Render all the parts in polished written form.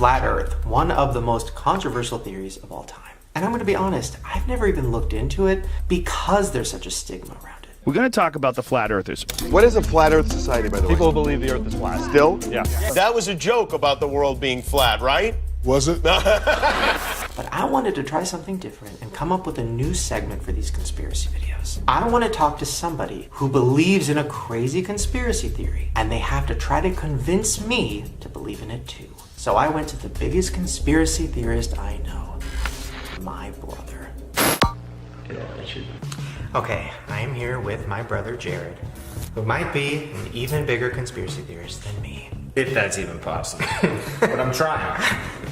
flat earth, one of the most controversial theories of all time. And I'm going to be honest, I've never even looked into it because there's such a stigma around it. We're going to talk about the flat earthers. What is a flat earth society, by the way? People who believe the earth is flat. Still? Yeah. That was a joke about the world being flat, right? Was it? But I wanted to try something different and come up with a new segment for these conspiracy videos. I want to talk to somebody who believes in a crazy conspiracy theory, and they have to try to convince me to believe in it too. So I went to the biggest conspiracy theorist I know, my brother. Okay, I am here with my brother Jared, who might be an even bigger conspiracy theorist than me. If that's even possible. But I'm trying.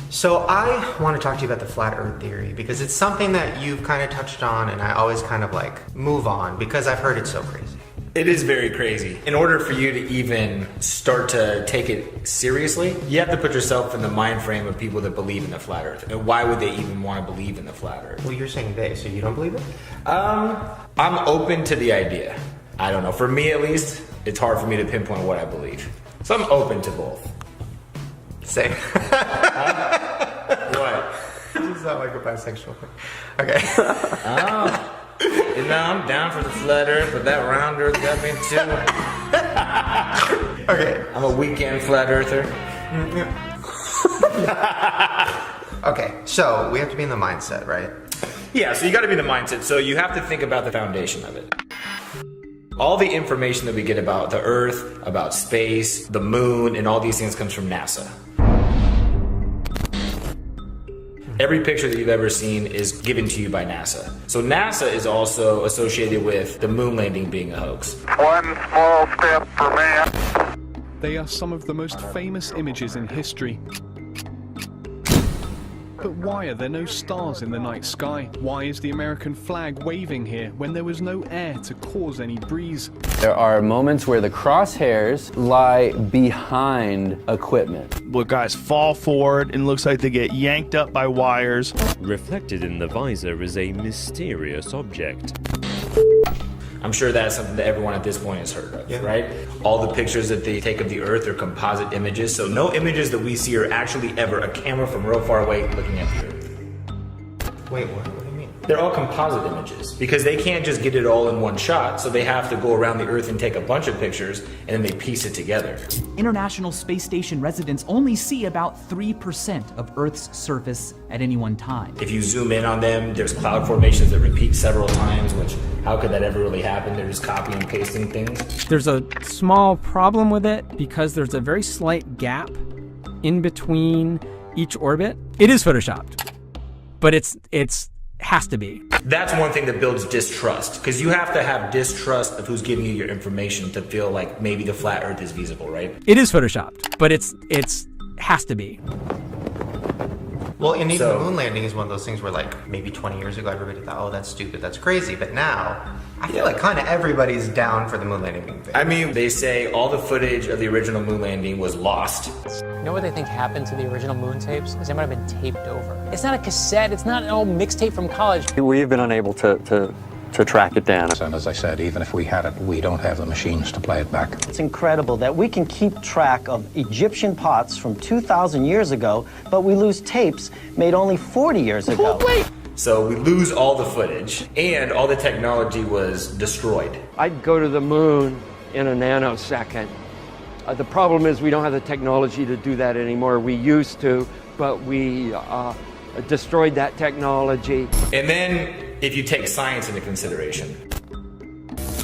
So I want to talk to you about the flat earth theory because it's something that you've kind of touched on and I always kind of like move on because I've heard it's so crazy. It is very crazy. In order for you to even start to take it seriously, you have to put yourself in the mind frame of people that believe in the flat earth. And why would they even want to believe in the flat earth? Well, you're saying they, so you don't believe it? I'm open to the idea. I don't know. For me at least, it's hard for me to pinpoint what I believe. So I'm open to both. Same. What? This is not like a bisexual thing. Okay. Oh. You know, I'm down for the flat earth, but that round earth got me too. Okay. I'm a weekend flat earther. Okay, so we have to be in the mindset, right? Yeah, so you gotta be in the mindset. So you have to think about the foundation of it. All the information that we get about the Earth, about space, the moon, and all these things comes from NASA. Every picture that you've ever seen is given to you by NASA. So NASA is also associated with the moon landing being a hoax. One small step for man. They are some of the most famous images in history. But why are there no stars in the night sky? Why is the American flag waving here when there was no air to cause any breeze? There are moments where the crosshairs lie behind equipment. Where guys fall forward and looks like they get yanked up by wires. Reflected in the visor is a mysterious object. I'm sure that's something that everyone at this point has heard of, right? All the pictures that they take of the Earth are composite images, so no images that we see are actually ever a camera from real far away looking at the Earth. Wait, what do you mean? They're all composite images because they can't just get it all in one shot, so they have to go around the Earth and take a bunch of pictures and then they piece it together. International Space Station residents only see about 3% of Earth's surface at any one time. If you zoom in on them, there's cloud formations that repeat several times, which how could that ever really happen? They're just copying and pasting things. There's a small problem with it because there's a very slight gap in between each orbit. It is photoshopped, but it's has to be. That's one thing that builds distrust, because you have to have distrust of who's giving you your information to feel like maybe the flat earth is feasible, right? It is photoshopped, but it's has to be. Well, and even the moon landing is one of those things where, like, maybe 20 years ago, everybody thought, oh, that's stupid, that's crazy. But now, I feel like kind of everybody's down for the moon landing being fake. I mean, they say all the footage of the original moon landing was lost. You know what they think happened to the original moon tapes? Is they might have been taped over. It's not a cassette, it's not an old mixtape from college. We've been unable to track it down. And as I said, even if we had it, we don't have the machines to play it back. It's incredible that we can keep track of Egyptian pots from 2,000 years ago, but we lose tapes made only 40 years ago. Wait! So we lose all the footage, and all the technology was destroyed. I'd go to the moon in a nanosecond. The problem is we don't have the technology to do that anymore. We used to, but we destroyed that technology. And then, if you take science into consideration,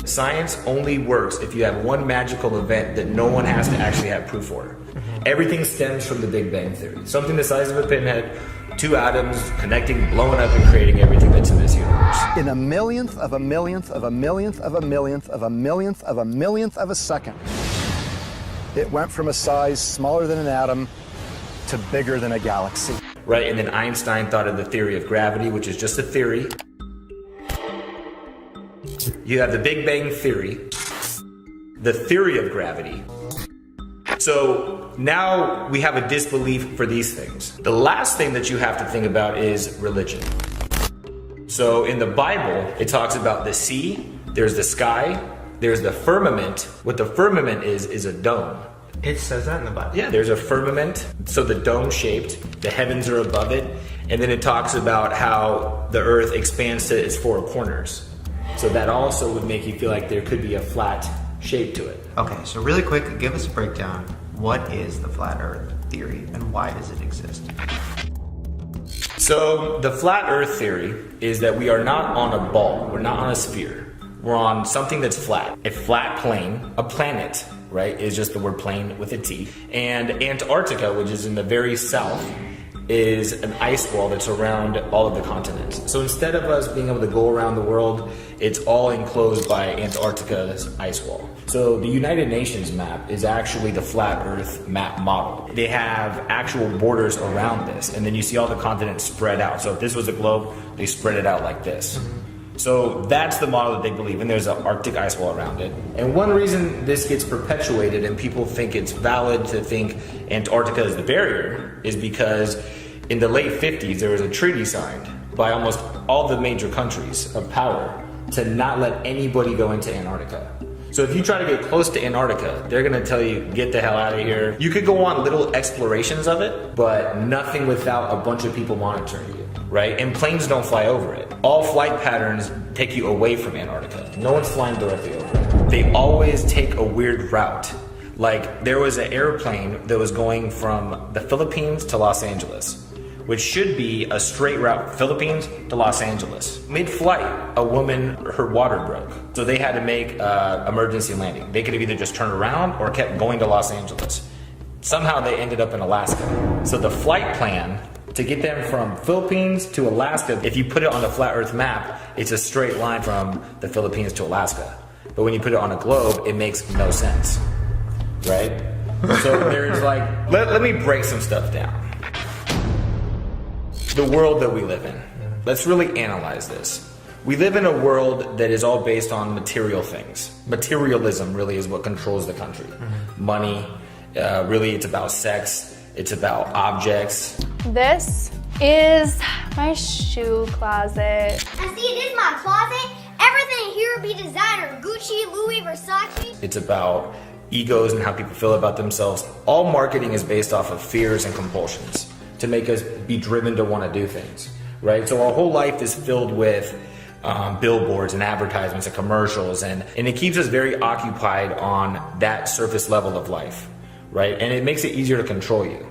science only works if you have one magical event that no one has to actually have proof for. Everything stems from the Big Bang Theory. Something the size of a pinhead, two atoms connecting, blowing up, and creating everything that's in this universe. In a millionth of a millionth of a millionth of a millionth of a millionth of a millionth of a second, it went from a size smaller than an atom to bigger than a galaxy. Right, and then Einstein thought of the theory of gravity, which is just a theory. You have the Big Bang Theory, the theory of gravity. So now we have a disbelief for these things. The last thing that you have to think about is religion. So in the Bible, it talks about the sea, there's the sky, there's the firmament. What the firmament is a dome. It says that in the Bible. Yeah, there's a firmament, so the dome shaped, the heavens are above it, and then it talks about how the earth expands to its four corners. So that also would make you feel like there could be a flat shape to it. Okay, so really quick, give us a breakdown. What is the flat earth theory and why does it exist? So the flat earth theory is that we are not on a ball, we're not on a sphere. We're on something that's flat. A flat plane, a planet, right, is just the word plane with a T. And Antarctica, which is in the very south, is an ice wall that's around all of the continents. So instead of us being able to go around the world, it's all enclosed by Antarctica's ice wall. So the United Nations map is actually the flat earth map model. They have actual borders around this, and then you see all the continents spread out. So if this was a globe, they spread it out like this. So that's the model that they believe, and there's an Arctic ice wall around it. And one reason this gets perpetuated and people think it's valid to think Antarctica is the barrier is because in the late 50s there was a treaty signed by almost all the major countries of power to not let anybody go into Antarctica. So if you try to get close to Antarctica, they're gonna tell you, get the hell out of here. You could go on little explorations of it, but nothing without a bunch of people monitoring you, right? And planes don't fly over it. All flight patterns take you away from Antarctica. No one's flying directly over it. They always take a weird route. Like there was an airplane that was going from the Philippines to Los Angeles, which should be a straight route, Philippines to Los Angeles. Mid-flight, a woman, her water broke. So they had to make emergency landing. They could have either just turned around or kept going to Los Angeles. Somehow they ended up in Alaska. So the flight plan to get them from Philippines to Alaska, if you put it on the flat earth map, it's a straight line from the Philippines to Alaska. But when you put it on a globe, it makes no sense, right? So there's like, let me break some stuff down. The world that we live in. Let's really analyze this. We live in a world that is all based on material things. Materialism really is what controls the country. Money, really it's about sex, it's about objects. This is my shoe closet. I see it is my closet. Everything here would be designer. Gucci, Louis, Versace. It's about egos and how people feel about themselves. All marketing is based off of fears and compulsions to make us be driven to want to do things, right? So our whole life is filled with billboards and advertisements and commercials, and it keeps us very occupied on that surface level of life, right? And it makes it easier to control you.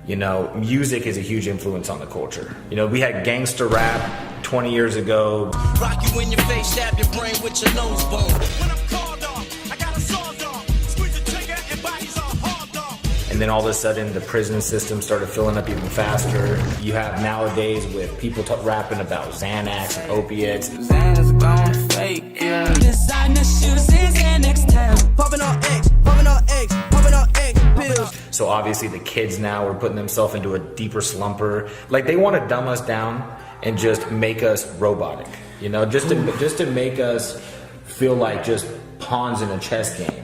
You know, music is a huge influence on the culture. You know, we had gangster rap 20 years ago. Rock you in your face, stab your brain with your nose bone. When I'm called off, I got a sawed off. Squeeze the trigger and bodies are hauled off. And then all of a sudden the prison system started filling up even faster. You have nowadays with people rapping about Xanax and opiates. Xanax gone fake, yeah. Designer shoes is Xanax tab. Popping on X, popping on X, popping on X pills. So obviously the kids now are putting themselves into a deeper slumber. Like they want to dumb us down and just make us robotic, you know, just to make us feel like just pawns in a chess game.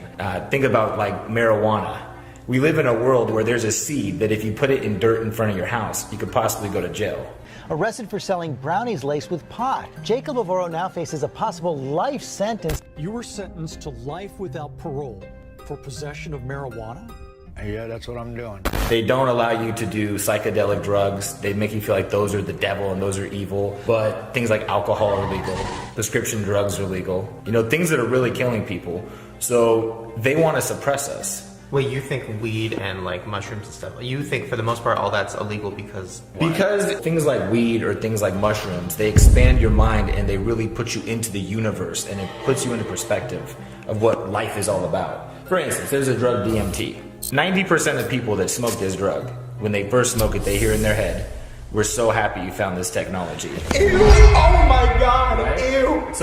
Think about like marijuana. We live in a world where there's a seed that if you put it in dirt in front of your house, you could possibly go to jail. Arrested for selling brownies laced with pot. Jacob Avoro now faces a possible life sentence. You were sentenced to life without parole for possession of marijuana? Yeah, that's what I'm doing. They don't allow you to do psychedelic drugs. They make you feel like those are the devil and those are evil. But things like alcohol are legal. Prescription drugs are legal. You know, things that are really killing people. So they want to suppress us. Wait, you think weed and like mushrooms and stuff, you think for the most part all that's illegal because why? Because things like weed or things like mushrooms, they expand your mind and they really put you into the universe and it puts you into perspective of what life is all about. For instance, there's a drug DMT. 90% of people that smoke this drug, when they first smoke it, they hear in their head, "We're so happy you found this technology." Ew! Oh my God! Right? Ew!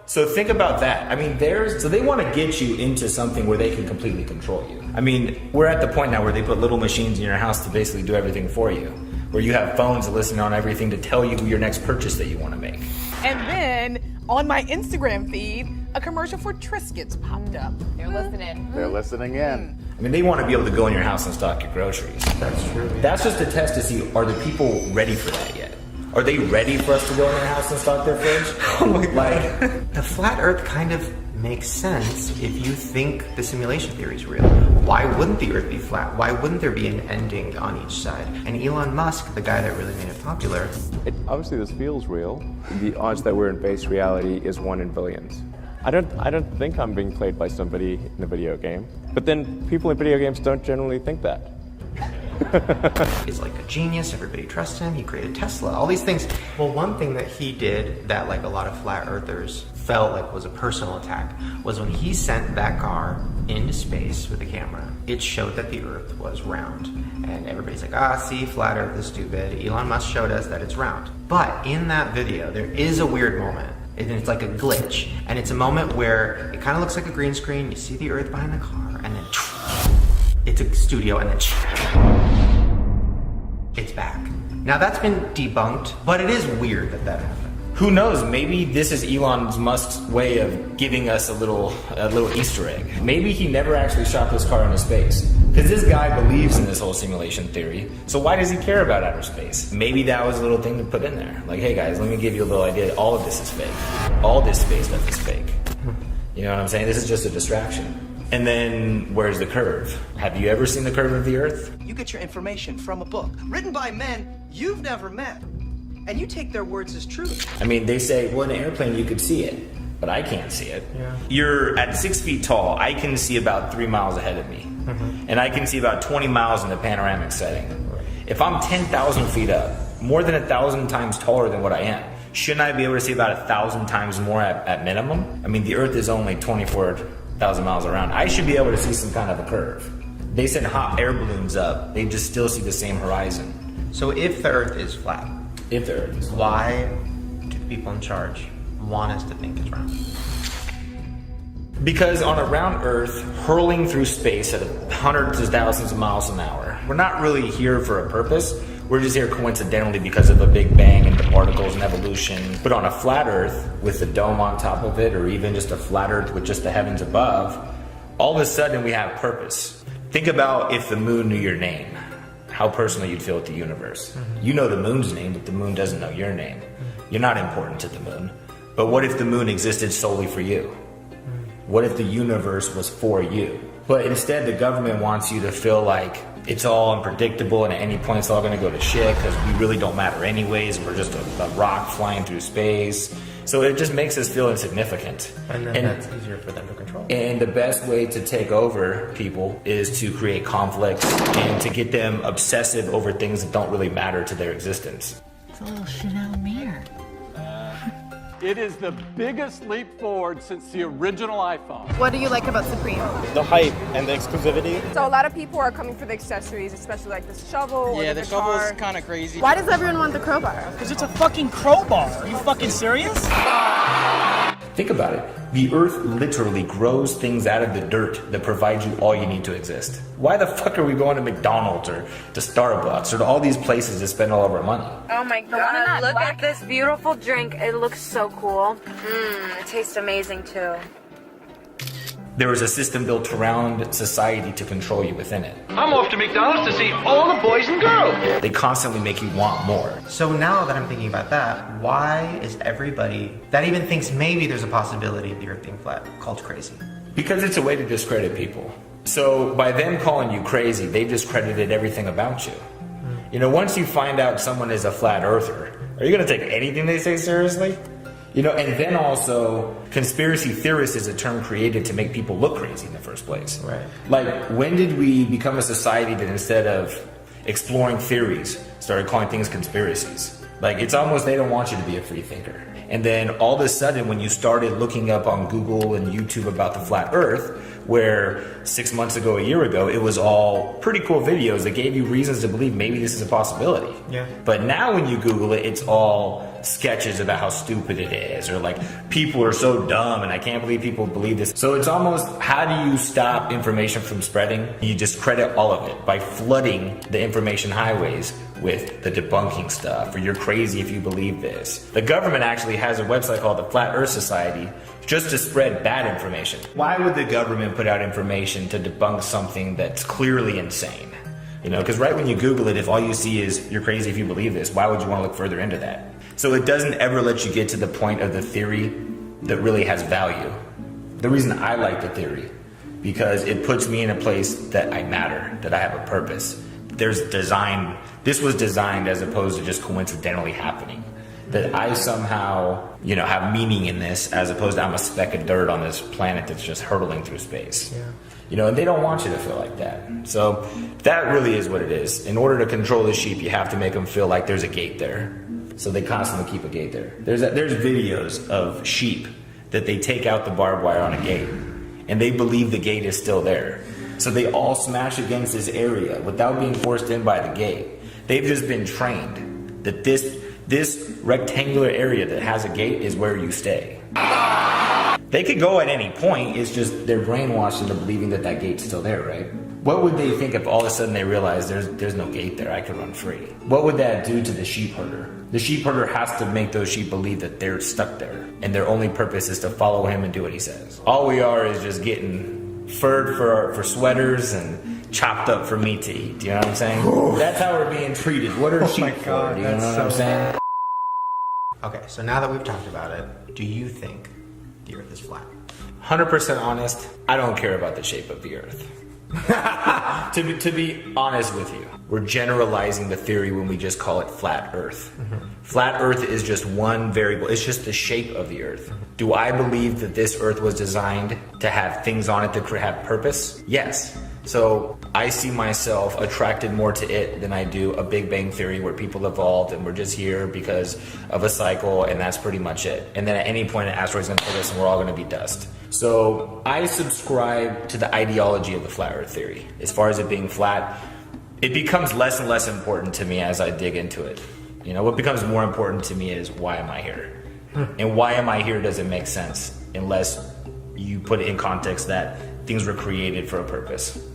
So think about that. I mean, so they want to get you into something where they can completely control you. I mean, we're at the point now where they put little machines in your house to basically do everything for you. Where you have phones that listen on everything to tell you your next purchase that you want to make. And then on my Instagram feed, a commercial for Triscuits popped up. They're listening. They're listening in. I mean, they want to be able to go in your house and stock your groceries. That's true. That's just a test to see, are the people ready for that yet? Are they ready for us to go in their house and stock their fridge? Oh my God. The flat earth kind of makes sense if you think the simulation theory is real. Why wouldn't the Earth be flat? Why wouldn't there be an ending on each side? And Elon Musk, the guy that really made it popular. Obviously this feels real. The odds that we're in base reality is 1 in billions. I don't think I'm being played by somebody in a video game. But then people in video games don't generally think that. He's like a genius, everybody trusts him, he created Tesla, all these things. Well, one thing that he did that like a lot of flat earthers felt like was a personal attack was when he sent that car into space with a camera, it showed that the Earth was round. And everybody's like, see, flat Earth is stupid. Elon Musk showed us that it's round. But in that video, there is a weird moment. And it's like a glitch. And it's a moment where it kind of looks like a green screen, you see the Earth behind the car, and then it's a studio, and then it's back. Now that's been debunked, but it is weird that that happened. Who knows? Maybe this is Elon Musk's way of giving us a little Easter egg. Maybe he never actually shot this car into space. Because this guy believes in this whole simulation theory, so why does he care about outer space? Maybe that was a little thing to put in there. Like, hey guys, let me give you a little idea. All of this is fake. All this space stuff is fake. You know what I'm saying? This is just a distraction. And then, where's the curve? Have you ever seen the curve of the Earth? You get your information from a book written by men you've never met, and you take their words as truth. I mean, they say, well, in an airplane you could see it, but I can't see it. Yeah. You're at 6 feet tall. I can see about 3 miles ahead of me. And I can see about 20 miles in the panoramic setting. If I'm 10,000 feet up, more than 1,000 times taller than what I am, shouldn't I be able to see about 1,000 times more at minimum? I mean, the Earth is only 24,000 miles around. I should be able to see some kind of a curve. They send hot air balloons up. They just still see the same horizon. So if the Earth is flat, if the Earth is flat, why do the people in charge want us to think it's round? Because on a round Earth, hurling through space at hundreds of thousands of miles an hour, we're not really here for a purpose. We're just here coincidentally because of a Big Bang and the particles and evolution. But on a flat Earth with the dome on top of it, or even just a flat Earth with just the heavens above, all of a sudden we have purpose. Think about if the moon knew your name, how personal you'd feel with the universe. You know the moon's name, but the moon doesn't know your name. You're not important to the moon. But what if the moon existed solely for you? What if the universe was for you? But instead, the government wants you to feel like it's all unpredictable and at any point it's all going to go to shit because we really don't matter anyways. We're just a rock flying through space. So it just makes us feel insignificant. And then that's easier for them to control. And the best way to take over people is to create conflict and to get them obsessive over things that don't really matter to their existence. It's a little Chanel mirror. It is the biggest leap forward since the original iPhone. What do you like about Supreme? The hype and the exclusivity. So a lot of people are coming for the accessories, especially like this shovel or Yeah, the the shovel guitar. is kind of crazy. Why does everyone want the crowbar? Because it's a fucking crowbar. Are you fucking serious? Think about it. The Earth literally grows things out of the dirt that provide you all you need to exist. Why the fuck are we going to McDonald's or to Starbucks or to all these places to spend all of our money? Oh my god, look at this beautiful drink. It looks so cool. It tastes amazing too. There was a system built around society to control you within it. I'm off to McDonald's to see all the boys and girls. They constantly make you want more. So now that I'm thinking about that, why is everybody that even thinks maybe there's a possibility of the Earth being flat called crazy? Because it's a way to discredit people. So by them calling you crazy, they've discredited everything about you. You know, once you find out someone is a flat earther, are you going to take anything they say seriously? You know, and then also, conspiracy theorist is a term created to make people look crazy in the first place. Right. Like, when did we become a society that instead of exploring theories, started calling things conspiracies? Like, it's almost they don't want you to be a free thinker. And then all of a sudden, when you started looking up on Google and YouTube about the flat Earth, where 6 months ago, a year ago, it was all pretty cool videos that gave you reasons to believe maybe this is a possibility. Yeah. But now when you Google it, it's all sketches about how stupid it is, or like people are so dumb and I can't believe people believe this. So it's almost, how do you stop information from spreading? You discredit all of it by flooding the information highways with the debunking stuff, or you're crazy if you believe this. The government actually has a website called the Flat Earth Society just to spread bad information. Why would the government put out information to debunk something that's clearly insane? You know, because right when you Google it, if all you see is you're crazy if you believe this, why would you want to look further into that? So it doesn't ever let you get to the point of the theory that really has value. The reason I like the theory, because it puts me in a place that I matter, that I have a purpose. This was designed as opposed to just coincidentally happening. That I somehow, have meaning in this, as opposed to I'm a speck of dirt on this planet that's just hurtling through space. Yeah. And they don't want you to feel like that. So that really is what it is. In order to control the sheep, you have to make them feel like there's a gate there. So they constantly keep a gate there. There's videos of sheep that they take out the barbed wire on a gate, and they believe the gate is still there. So they all smash against this area without being forced in by the gate. They've just been trained that this rectangular area that has a gate is where you stay. They could go at any point, it's just they're brainwashed into believing that that gate's still there, right? What would they think if all of a sudden they realize there's no gate there, I could run free? What would that do to the sheep herder? The sheep herder has to make those sheep believe that they're stuck there, and their only purpose is to follow him and do what he says. All we are is just getting furred for sweaters and chopped up for meat to eat. Do you know what I'm saying? That's how we're being treated. What are sheep for? Do you know what I'm saying? Okay, so now that we've talked about it, do you think the Earth is flat? 100% honest, I don't care about the shape of the Earth. To be honest with you, we're generalizing the theory when we just call it flat Earth. Flat Earth is just one variable. It's just the shape of the Earth. Do I believe that this Earth was designed to have things on it that could have purpose? Yes. So I see myself attracted more to it than I do a Big Bang Theory where people evolved and we're just here because of a cycle and that's pretty much it. And then at any point an asteroid's gonna hit us and we're all gonna be dust. So I subscribe to the ideology of the flat Earth theory. As far as it being flat, it becomes less and less important to me as I dig into it. What becomes more important to me is why am I here? And why am I here doesn't make sense unless you put it in context that things were created for a purpose.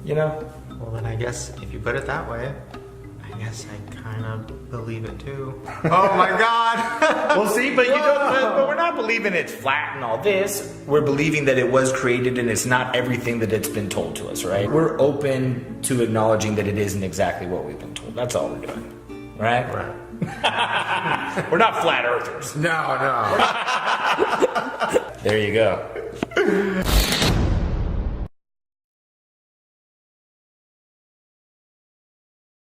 Well, then I guess if you put it that way, I guess I kind of believe it too. Oh my God! Well, see, but we're not believing it's flat and all this. We're believing that it was created and it's not everything that it's been told to us, right? We're open to acknowledging that it isn't exactly what we've been told. That's all we're doing, right? We're not flat earthers. No. There you go.